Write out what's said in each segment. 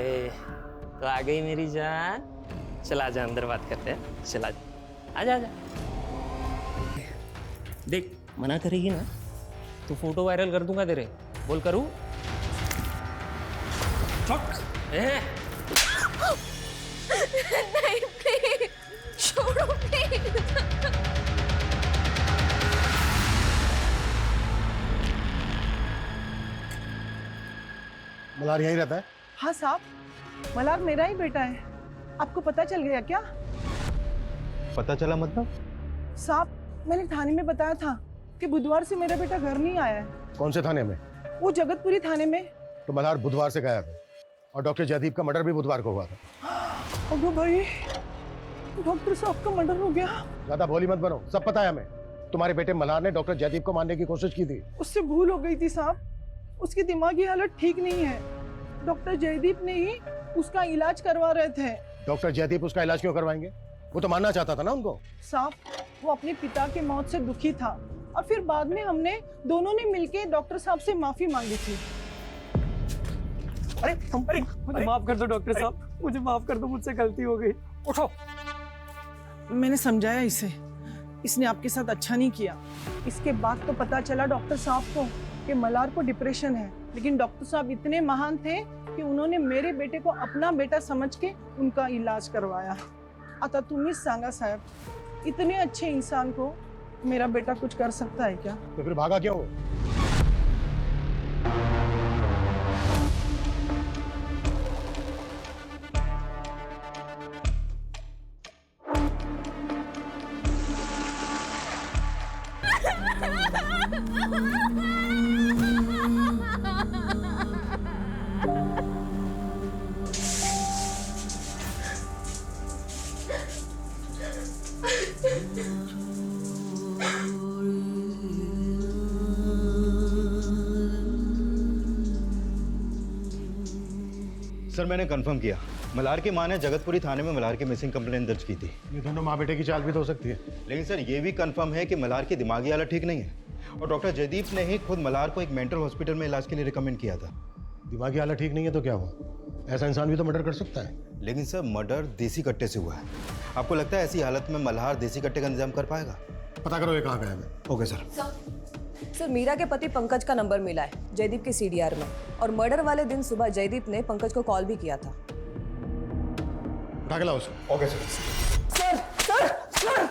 हाय, तो आ गई मेरी जान। चला जा, अंदर बात करते हैं। चला जा, आजा आजा। देख, मना करेगी ना तो फोटो वायरल कर दूंगा तेरे। बोल करूँ? नहीं प्लीज, छोड़ो प्लीज। मल्हार यहीं रहता है? हाँ साहब, मल्हार मेरा ही बेटा है। आपको पता चल गया क्या? पता चला मतलब? साहब, मैंने थाने में बताया था कि बुधवार से मेरा बेटा घर नहीं आया है। कौन से थाने में? वो जगतपुरी थाने में। तो मल्हार बुधवार से गायब है और डॉक्टर जयदीप का मर्डर भी बुधवार को हुआ था। अगो भाई, डॉक्टर साहब का मर्डर हो गया। ज्यादा भोली मत बनो, सब पता है हमें। तुम्हारे बेटे मल्हार ने डॉक्टर जयदीप को मारने की कोशिश की थी। उससे भूल हो गई थी साहब, उसकी दिमागी हालत ठीक नहीं है। डॉक्टर जयदीप ने ही उसका इलाज करवा रहे थे। डॉक्टर जयदीप उसका इलाज क्यों करवाएंगे? वो तो मारना चाहता था ना उनको। साहब, वो अपने पिता के मौत से दुखी था और फिर बाद में हमने दोनों ने मिलके डॉक्टर साहब से माफी मांगी थी। अरे मुझे माफ कर दो डॉक्टर साहब, मुझे माफ कर दो, मुझसे गलती हो गई। उठो। मैंने समझाया इसे, इसने आपके साथ अच्छा नहीं किया। इसके बाद तो पता चला डॉक्टर साहब को कि मल्हार को डिप्रेशन है, लेकिन डॉक्टर साहब इतने महान थे कि उन्होंने मेरे बेटे को अपना बेटा समझ के उनका इलाज करवाया। आता तुम्हीच सांगा साहब, इतने अच्छे इंसान को मेरा बेटा कुछ कर सकता है क्या? तो फिर भागा क्यों? सर मैंने कंफर्म किया, मल्हार की मां ने जगतपुरी थाने में मल्हार की मिसिंग कंप्लेंट दर्ज की थी। ये दोनों माँ बेटे की चाल भी तो हो सकती है। लेकिन सर ये भी कंफर्म है कि मल्हार की दिमागी हालत ठीक नहीं है और डॉक्टर जयदीप ने ही खुद मल्हार को एक मेंटल हॉस्पिटल में इलाज के लिए रिकमेंड किया था। दिमागी हालत ठीक नहीं है तो क्या हुआ? ऐसा इंसान भी तो मर्डर कर सकता है। लेकिन सर मर्डर देसी कट्टे से हुआ है। आपको लगता है ऐसी हालत में मल्हार देसी कट्टे का इंतजाम कर पाएगा? पता करो ये कहाँ गया है। Okay sir. सर, मीरा के पति पंकज का नंबर मिला है जयदीप के सीडीआर में, और मर्डर वाले दिन सुबह जयदीप ने पंकज को कॉल भी किया था। उठा के लाओ उसको। Okay sir. Sir sir sir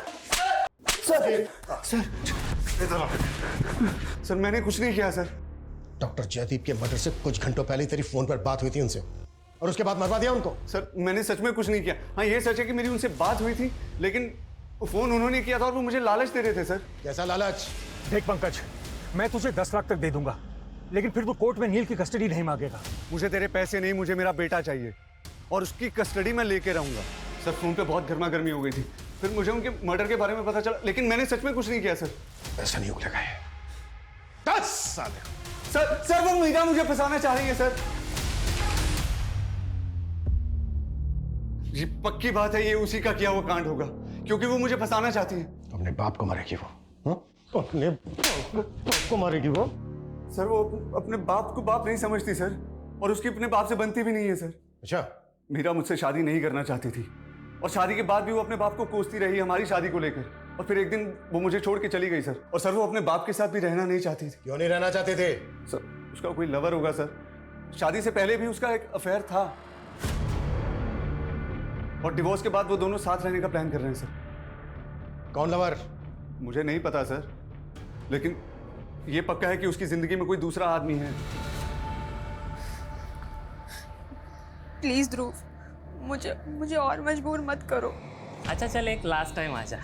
sir sir मैंने कुछ नहीं किया सर। डॉक्टर जयदीप के मर्डर से कुछ घंटों पहले तेरी फोन पर बात हुई थी उनसे और उसके बाद मरवा दिया उनको। सर मैंने सच में कुछ नहीं किया। हाँ ये सच है कि मेरी उनसे बात हुई थी, लेकिन फोन उन्होंने किया था और वो मुझे लालच दे रहे थे सर। कैसा लालच? देख पंकज, मैं तुझे 10 लाख तक दे दूंगा, लेकिन फिर तू कोर्ट में नील की कस्टडी नहीं मांगेगा। मुझे तेरे पैसे नहीं, मुझे मेरा बेटा चाहिए और उसकी कस्टडी मैं लेके रहूंगा। सर फोन पे बहुत गर्मा गर्मी हो गई थी, फिर मुझे उनके मर्डर के बारे में पता चला, लेकिन मैंने सच में कुछ नहीं किया सर। ऐसा नहीं उगलेगा है। 10 साल। सर वो मीरा मुझे फंसाना चाह रही है सर। ये पक्की बात है, ये उसी का किया हुआ कांड होगा, क्योंकि वो मुझे फंसाना चाहती है। अपने बाप को मारेगी वो। अपने बाप को मारेगी वो। सर वो अपने बाप को बाप नहीं समझती सर, और उसकी अपने बाप से बनती भी नहीं है सर। अच्छा, मीरा मुझसे शादी नहीं करना चाहती थी और शादी के बाद भी वो अपने बाप को कोसती रही हमारी शादी को लेकर, और फिर एक दिन वो मुझे छोड़ के चली गई सर। और सर वो अपने बाप के साथ भी रहना नहीं चाहती थी। क्यों नहीं रहना चाहते थे? सर उसका कोई लवर होगा सर, शादी से पहले भी उसका एक अफेयर था, और डिवोर्स के बाद वो दोनों साथ रहने का प्लान कर रहे हैं सर। कौन लवर? मुझे नहीं पता सर, लेकिन ये पक्का है कि उसकी जिंदगी में कोई दूसरा आदमी है। प्लीज ध्रुव, मुझे और मजबूर मत करो। अच्छा चल, एक लास्ट टाइम आजा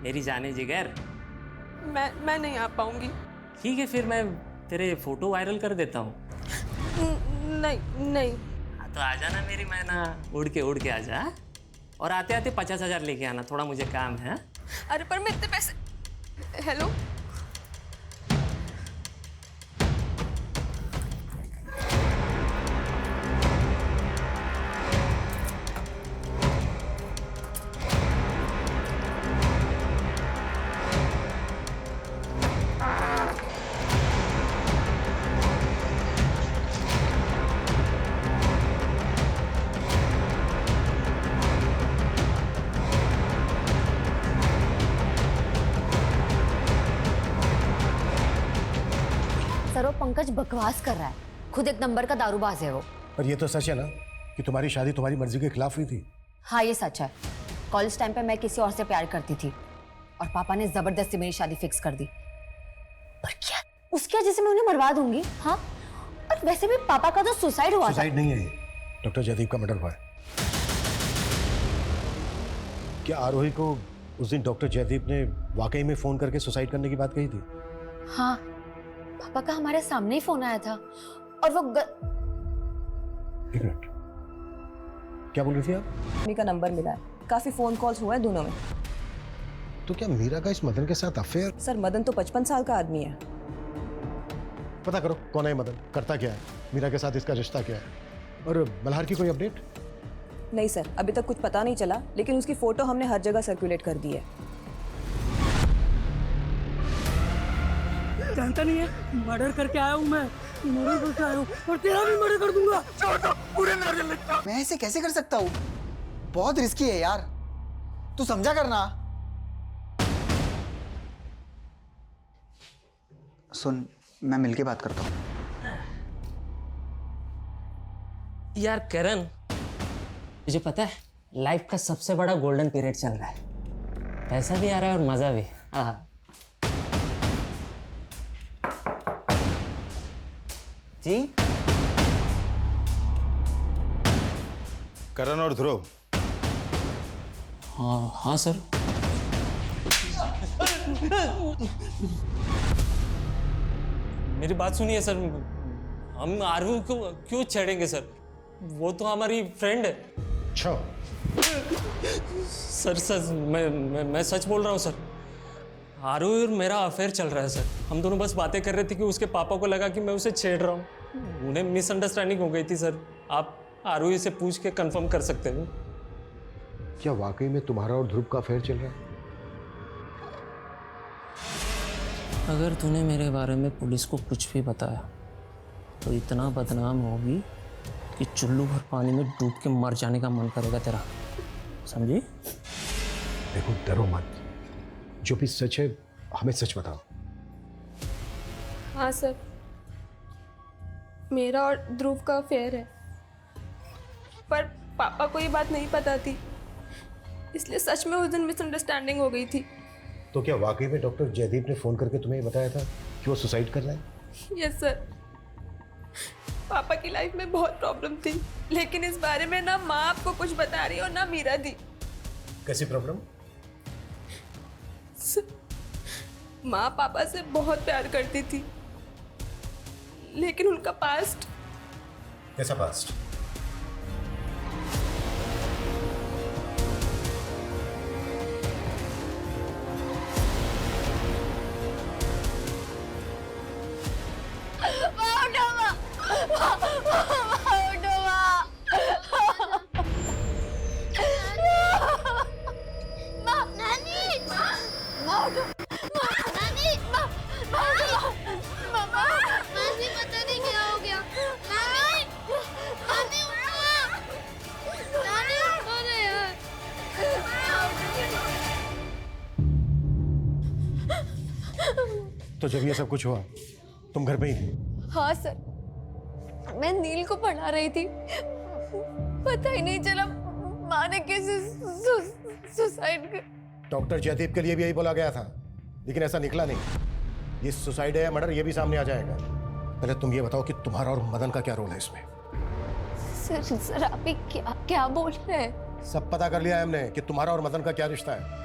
मेरी जाने जिगर। मैं नहीं आ पाऊंगी। ठीक है, फिर मैं तेरे फोटो वायरल कर देता हूँ। नहीं। हाँ तो आजा ना मेरी मैना, उड़ के आजा, और आते आते 50,000 लेके आना, थोड़ा मुझे काम है। अरे पर मैं इतने पैसे। हेलो, पंकज बकवास कर रहा है, खुद एक नंबर का दारूबाज है वो। पर ये तो सच है ना कि तुम्हारी शादी तुम्हारी मर्जी के खिलाफ हुई थी। हाँ ये सच है। कॉलेज टाइम पे मैं किसी और से प्यार करती थी और पापा ने जबरदस्ती मेरी शादी फिक्स कर दी। पर क्या उसकी वजह से मैं उन्हें मरवा दूंगी? हाँ, और वैसे भी पापा का तो सुसाइड हुआ था। सुसाइड नहीं है ये, डॉक्टर जयदीप का मर्डर हुआ है। क्या आरोही को उस दिन डॉक्टर जयदीप ने वाकई में फोन करके सुसाइड करने की बात कही थी? हाँ, पापा का हमारे सामने ही फोन आया था और वो एक मिनट, क्या बोल रही थी आप? मम्मी का नंबर मिला है, काफी फोन कॉल्स हुए हैं दोनों में। तो क्या मीरा का इस मदन के साथ अफेयर? सर मदन तो 55 साल का आदमी है। पता करो कौन है मदन, करता क्या है, मीरा के साथ इसका रिश्ता क्या है। और मल्हार की कोई अपडेट? नहीं सर, अभी तक कुछ पता नहीं चला, लेकिन उसकी फोटो हमने हर जगह सर्कुलेट कर दी है। जानता नहीं है, मर्डर करके आया हूँ मैं, मर्डर करके आया हूँ और तेरा भी मर्डर कर दूंगा। छोड़ दो, पूरे नारियल लेता। मैं ऐसे कैसे कर सकता हूँ? बहुत रिस्की है यार, तू समझा करना। सुन, मैं मिलके बात करता हूँ। यार करण, तुझे पता है लाइफ का सबसे बड़ा गोल्डन पीरियड चल रहा है। पैसा भी आ रहा है और मजा भी। हाँ जी। करण और ध्रुव। हाँ हाँ सर। मेरी बात सुनिए सर, हम आरू को क्यों छेड़ेंगे सर? वो तो हमारी फ्रेंड है। अच्छा सर सर मैं सच बोल रहा हूँ सर। आरू और मेरा अफेयर चल रहा है सर। हम दोनों बस बातें कर रहे थे कि उसके पापा को लगा कि मैं उसे छेड़ रहा हूँ। उन्हें मिसअंडरस्टैंडिंग हो गई थी सर। आप आरू से पूछ के कंफर्म कर सकते हैं। क्या वाकई में तुम्हारा और ध्रुव का अफेयर चल रहा है? अगर तूने मेरे बारे में पुलिस को कुछ भी बताया तो इतना बदनाम होगी कि चुल्लू भर पानी में डूब के मर जाने का मन करेगा तेरा, समझी? देखो डरो मत, जो भी सच है हमें सच बताओ। हाँ सर, मेरा और ध्रुव का अफेयर है, पर पापा को ये बात नहीं पता थी, इसलिए सच में उस दिन मिसअंडरस्टैंडिंग हो गई थी। तो क्या वाकई में डॉक्टर जयदीप ने फोन करके तुम्हें बताया था कि वो सुसाइड कर रहा है? Yes sir. पापा की लाइफ में बहुत प्रॉब्लम थी, लेकिन इस बारे में ना माँ आपको कुछ बता रही और ना मीरा दी। कैसी प्रॉब्लम? माँ पापा से बहुत प्यार करती थी, लेकिन उनका पास्ट। कैसा पास्ट? तो जब ये सब कुछ हुआ तुम घर पे ही थी? हाँ सर, मैं नील को पढ़ा रही थी, पता ही नहीं चला माँ ने कैसे सुसाइड कर। डॉक्टर जयदीप के लिए भी यही बोला गया था, लेकिन ऐसा निकला नहीं। ये सुसाइड है या मर्डर ये भी सामने आ जाएगा। पहले तुम ये बताओ कि तुम्हारा और मदन का क्या रोल है इसमें? सर आप क्या क्या बोल रहे हैं? सब पता कर लिया है हमने कि तुम्हारा और मदन का क्या रिश्ता है।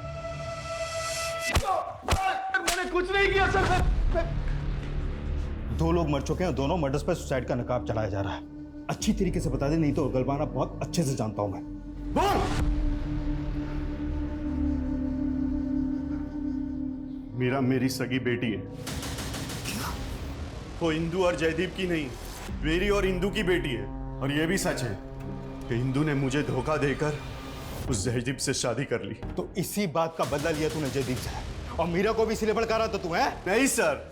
मैंने कुछ नहीं किया सर। दो लोग मर चुके हैं, दोनों मर्डर्स पर सुसाइड का नकाब चलाया जा रहा है। अच्छी तरीके से बता दे, नहीं तो गलबाना बहुत अच्छे से जानता हूं मैं। बोल। मीरा मेरी सगी बेटी है, वो इंदू और जयदीप की नहीं, मेरी और इंदू की बेटी है। और ये भी सच है कि इंदू ने मुझे धोखा देकर उस जयदीप से शादी कर ली। तो इसी बात का बदला लिया तूने जयदीप से, और मीरा को भी इसीलिए भड़का तो तू है? नहीं सर।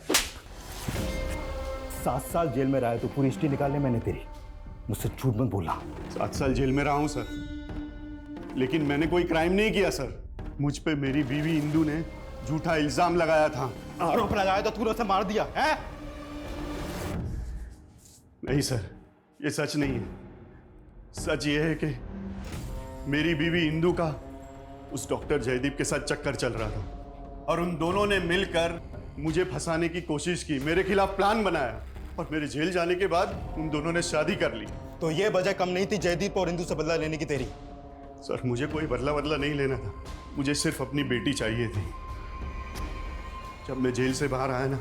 7 साल जेल में रहा है, तो पूरी हिस्ट्री निकालने मैंने तेरी। मुझसे झूठ मत बोलना। 7 साल जेल में रहा हूं सर, लेकिन मैंने कोई क्राइम नहीं किया सर। मुझ पे मेरी बीवी इंदू ने झूठा इल्जाम लगाया था। आरोप लगाया तो तूने उसे मार दिया है? नहीं सर, ये सच नहीं है। सच ये है कि मेरी बीवी इंदु का उस डॉक्टर जयदीप के साथ चक्कर चल रहा था और उन दोनों ने मिलकर मुझे फंसाने की कोशिश की, मेरे खिलाफ प्लान बनाया और मेरे जेल जाने के बाद उन दोनों ने शादी कर ली। तो ये वजह कम नहीं थी जयदीप और इंदु से बदला लेने की तेरी? सर मुझे कोई बदला नहीं लेना था, मुझे सिर्फ अपनी बेटी चाहिए थी। जब मैं जेल से बाहर आया ना,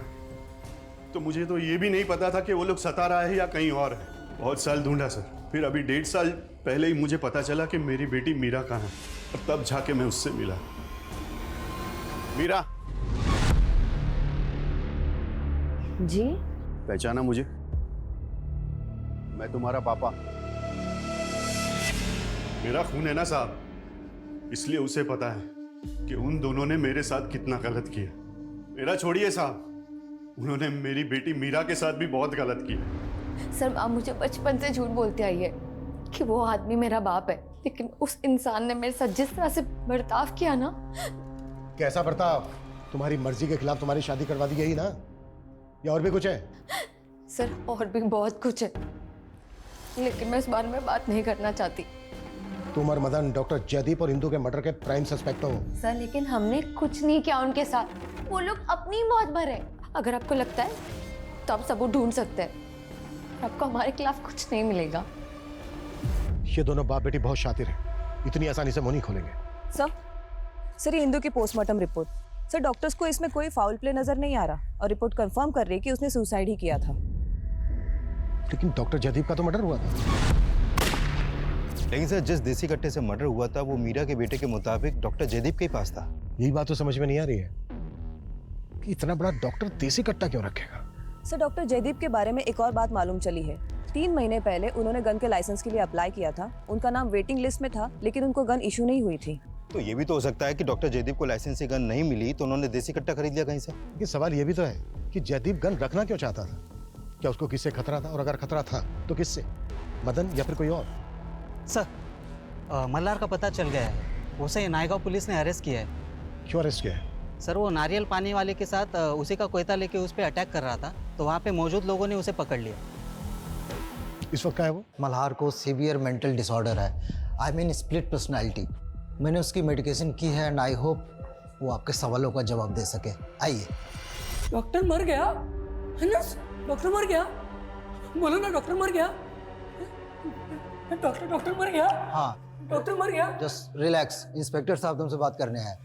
तो मुझे तो ये भी नहीं पता था कि वो लोग सतारा है या कहीं और है। बहुत साल ढूंढा सर, फिर अभी 1.5 साल पहले ही मुझे पता चला कि मेरी बेटी मीरा कहाँ है और तब जाके मैं उससे मिला। मीरा, जी? पहचाना मुझे? मैं तुम्हारा पापा। मेरा खून है ना साहब, इसलिए उसे पता है कि उन दोनों ने मेरे साथ कितना गलत किया। मेरा छोड़िए साहब, उन्होंने मेरी बेटी मीरा के साथ भी बहुत गलत किया। सर आप मुझे बचपन से झूठ बोलते आई है कि वो आदमी मेरा बाप है, लेकिन उस इंसान ने मेरे साथ जिस तरह से बर्ताव किया ना। कैसा बर्ताव? तुम्हारी मर्जी के खिलाफ तुम्हारी शादी करवा दी गई ना, या और भी कुछ है? सर और भी बहुत कुछ है, लेकिन मैं इस बारे में बात नहीं करना चाहती। तुम और मदन डॉक्टर जयदीप और इंदु के मर्डर के प्राइम सस्पेक्ट हो। सर लेकिन हमने कुछ नहीं किया उनके साथ, वो लोग अपनी मौत भरे। अगर आपको लगता है तो आप सबूत ढूंढ सकते हैं, आपको हमारे खिलाफ कुछ नहीं मिलेगा। ये दोनों बाप बेटी बहुत शातिर हैं, इतनी आसानी से मुंह नहीं खोलेंगे। सर ये इंदु की पोस्टमार्टम रिपोर्ट। सर डॉक्टर्स को इसमें कोई फाउल प्ले नजर नहीं आ रहा और रिपोर्ट कंफर्म कर रही है कि उसने सुसाइड ही किया था। लेकिन डॉक्टर जयदीप का तो मर्डर हुआ था। लेकिन सर जिस देसी कट्टे से मर्डर हुआ था वो मीरा के बेटे के मुताबिक डॉक्टर जयदीप के ही पास था। यही बात तो समझ में नहीं आ रही है कि इतना बड़ा डॉक्टर देसी कट्टा क्यों रखेगा। सर डॉक्टर जयदीप के बारे में एक और बात मालूम चली है। 3 महीने पहले उन्होंने गन के लाइसेंस के लिए अप्लाई किया था। उनका नाम वेटिंग लिस्ट में था, लेकिन उनको गन इशू नहीं हुई थी। तो ये भी तो हो सकता है कि डॉक्टर जयदीप को लाइसेंस से गन नहीं मिली तो उन्होंने देसी कट्टा खरीद लिया कहीं से। लेकिन सवाल ये भी तो है कि जयदीप गन रखना क्यों चाहता था? क्या उसको किससे खतरा था? और अगर खतरा था तो किससे? मदन या फिर कोई और? सर मल्हार का पता चल गया है, उसे नायगांव पुलिस ने अरेस्ट किया है। क्यों अरेस्ट किया है? सर वो नारियल पानी वाले के साथ उसी का कोयता लेके उस पर अटैक कर रहा था, तो वहाँ पे मौजूद लोगों ने उसे पकड़ लिया। इस वक्त क्या है वो? मल्हार को सीवियर मेंटल डिसऑर्डर है, आई मीन स्प्लिट पर्सनालिटी। मैंने उसकी मेडिकेशन की है एंड आई होप वो आपके सवालों का जवाब दे सके। आइए। डॉक्टर मर गया है ना? डॉक्टर मर गया, बोलो ना डॉक्टर मर गया। डॉक्टर मर गया। हाँ डॉक्टर मर गया। जस्ट रिलैक्स, इंस्पेक्टर साहब तुमसे बात करने आए।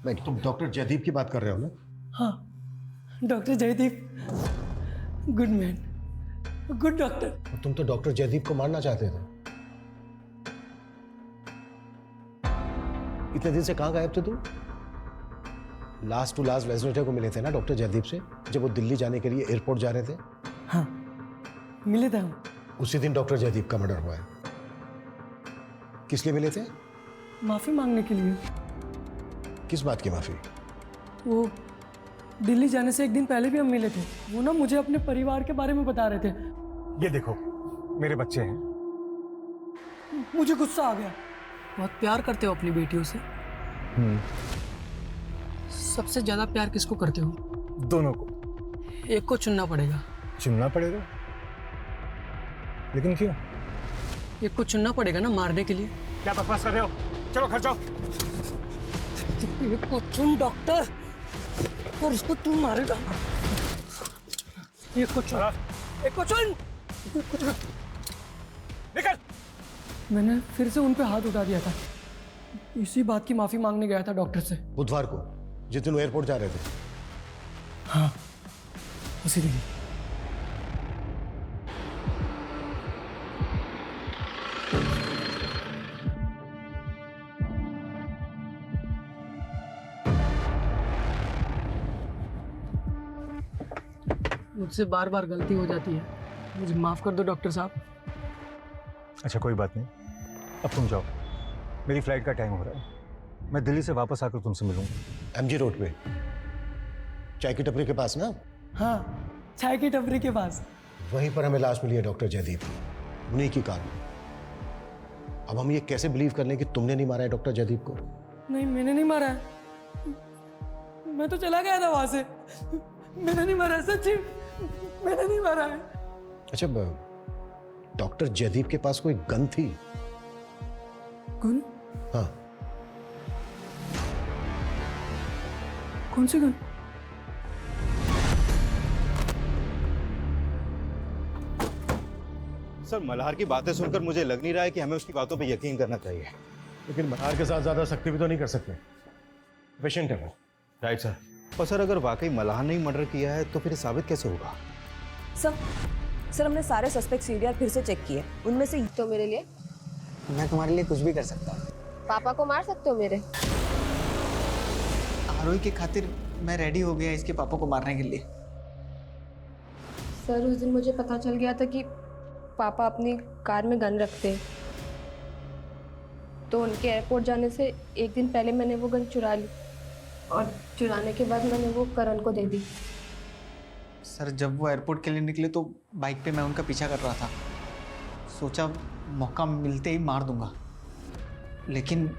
बैठ। तुम डॉक्टर जयदीप की बात कर रहे हो ना? हाँ doctor Jaideep, good man, good doctor. तुम तो डॉक्टर जयदीप को मारना चाहते थे। इतने दिन से कहाँ गायब थे तुम? लास्ट टू लास्ट वेडनेसडे को मिले थे ना डॉक्टर जयदीप से, जब वो दिल्ली जाने के लिए एयरपोर्ट जा रहे थे। हाँ मिले थे हम। उसी दिन डॉक्टर जयदीप का मर्डर हुआ है। किस लिए मिले थे? माफी मांगने के लिए। किस बात की माफी? वो दिल्ली जाने से एक दिन पहले भी हम मिले थे। वो ना मुझे अपने परिवार के बारे में बता रहे थे। ये देखो मेरे बच्चे हैं। मुझे गुस्सा आ गया। बहुत प्यार करते हो अपनी बेटियों से? सबसे ज्यादा प्यार किसको करते हो? दोनों को। एक को चुनना पड़ेगा। चुनना पड़ेगा? लेकिन क्यों? एक को चुनना पड़ेगा ना मारने के लिए। क्या बकवास कर रहे हो? चलो घर जाओ। एक को चुन डॉक्टर, और उसको तू मारेगा। एक को चुन, एक को चुन, एक को चुन। निकल। मैंने फिर से उन पे हाथ उठा दिया था। इसी बात की माफी मांगने गया था डॉक्टर से। बुधवार को, जिस दिन वो एयरपोर्ट जा रहे थे। हाँ उसी दिन। मुझसे बार बार गलती हो जाती है, मुझे माफ कर दो डॉक्टर साहब। अच्छा कोई बात नहीं, अब तुम जाओ, मेरी फ्लाइट का टाइम हो रहा है। मैं दिल्ली से वापस आकर तुमसे मिलूंगा। एमजी रोड पे चाय की टपरी के पास ना? हाँ चाय की टपरी के पास। वहीं पर हमें लाश मिली है डॉक्टर जयदीप, उन्हीं की कार। अब हम ये कैसे बिलीव कर लें कि तुमने नहीं मारा है डॉक्टर जयदीप को? नहीं मैंने नहीं मारा है, मैं तो चला गया था वहां से। मैंने नहीं मारा, सच्ची मैंने नहीं मारा है। अच्छा डॉक्टर जयदीप के पास कोई गन थी? गन? हाँ। कौन सी गन? सर, मल्हार की बातें सुनकर मुझे लग नहीं रहा है कि हमें उसकी बातों पे यकीन करना चाहिए। लेकिन मल्हार के साथ ज्यादा सख्ती भी तो नहीं कर सकते, पेशेंट है वो। Right sir. और सर, अगर वाकई मल्हार ने ही मर्डर किया है तो फिर ये साबित कैसे होगा? सर हमने सारे सस्पेक्ट सीडीआर फिर से चेक किए, उनमें से तो मेरे लिए मैं तुम्हारे लिए कुछ भी कर सकता हूँ। पापा को मार सकते हो मेरे? आरोही की खातिर मैं रेडी हो गया इसके पापा को मारने के लिए। सर उस दिन मुझे पता चल गया था कि पापा अपनी कार में गन रखते हैं, तो उनके एयरपोर्ट जाने से एक दिन पहले मैंने वो गन चुरा ली और चुराने के बाद मैंने वो करण को दे दी। सर जब वो एयरपोर्ट के लिए निकले तो बाइक पे मैं उनका पीछा कर रहा था, सोचा मौका मिलते ही मार दूंगा, लेकिन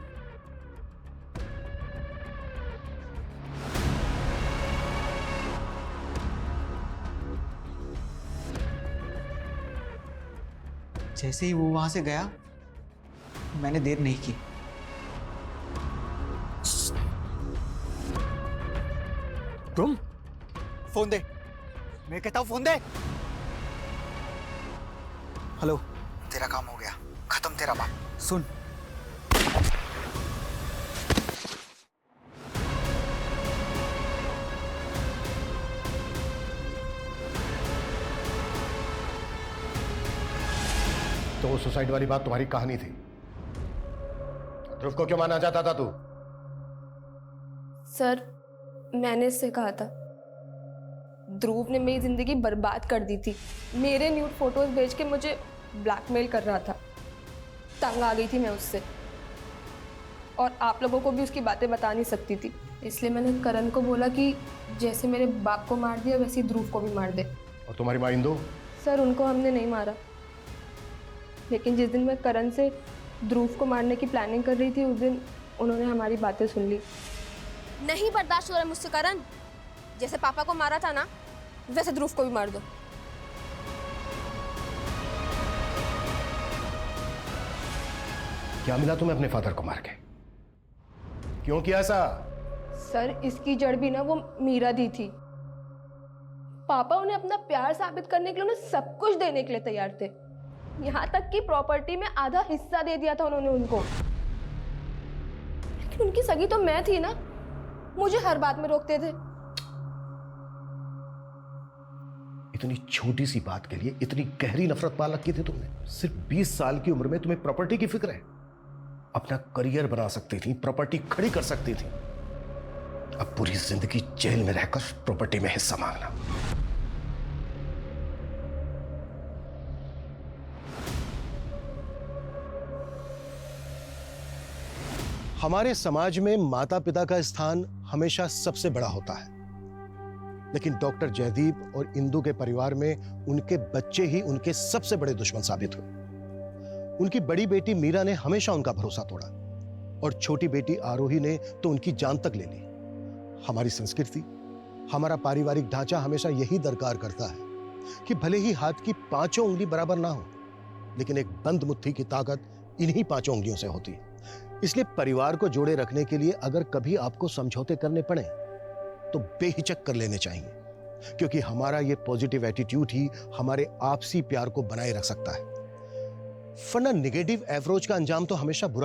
जैसे ही वो वहां से गया मैंने देर नहीं की। तुम? फोन दे, मैं कहता हूं फोन दे। हेलो, तेरा काम हो गया, खत्म तेरा बाप। सुन, तो वो सुसाइड वाली बात तुम्हारी कहानी थी। ध्रुव को क्यों मारना चाहता था तू? सर मैंने इससे कहा था, ध्रुव ने मेरी जिंदगी बर्बाद कर दी थी। मेरे न्यूड फोटोज भेज के मुझे ब्लैकमेल कर रहा था। तंग आ गई थी मैं उससे, और आप लोगों को भी उसकी बातें बता नहीं सकती थी, इसलिए मैंने करण को बोला कि जैसे मेरे बाप को मार दिया वैसे ही ध्रुव को भी मार दे। और तुम्हारी माँ इंदु? सर उनको हमने नहीं मारा, लेकिन जिस दिन मैं करण से ध्रुव को मारने की प्लानिंग कर रही थी उस दिन उन्होंने हमारी बातें सुन ली। नहीं बर्दाश्त हो रहा है मुझसे करण, जैसे पापा को मारा था ना वैसे ध्रुव को भी मार दो। क्या मिला तुम्हें अपने फादर को मार के? क्यों किया ऐसा? सर इसकी जड़ भी ना वो मीरा दी थी। पापा उन्हें अपना प्यार साबित करने के लिए उन्हें सब कुछ देने के लिए तैयार थे, यहाँ तक कि प्रॉपर्टी में आधा हिस्सा दे दिया था उन्होंने उनको। लेकिन उनकी सगी तो मैं थी ना, मुझे हर बात में रोकते थे। इतनी छोटी सी बात के लिए इतनी गहरी नफरत पाल रखी थी तुमने? सिर्फ 20 साल की उम्र में तुम्हें प्रॉपर्टी की फिक्र है? अपना करियर बना सकती थी, प्रॉपर्टी खड़ी कर सकती थी। अब पूरी जिंदगी जेल में रहकर प्रॉपर्टी में हिस्सा मांगना। हमारे समाज में माता पिता का स्थान हमेशा सबसे बड़ा होता है, लेकिन डॉक्टर जयदीप और इंदु के परिवार में उनके बच्चे ही उनके सबसे बड़े दुश्मन साबित हुए। उनकी बड़ी बेटी मीरा ने हमेशा उनका भरोसा तोड़ा और छोटी बेटी आरोही ने तो उनकी जान तक ले ली। हमारी संस्कृति, हमारा पारिवारिक ढांचा हमेशा यही दरकार करता है कि भले ही हाथ की 5 उंगली बराबर ना हो, लेकिन एक बंद मुट्ठी की ताकत इन्हीं 5 उंगलियों से होती है। इसलिए परिवार को जोड़े रखने के लिए अगर कभी आपको समझौते करने पड़े तो बेहिचक कर लेने चाहिए, क्योंकि हमारा ये पॉजिटिव एटीट्यूड ही हमारे आपसी प्यार को बनाए रख सकता है। वरना नेगेटिव अप्रोच का अंजाम तो हमेशा बुरा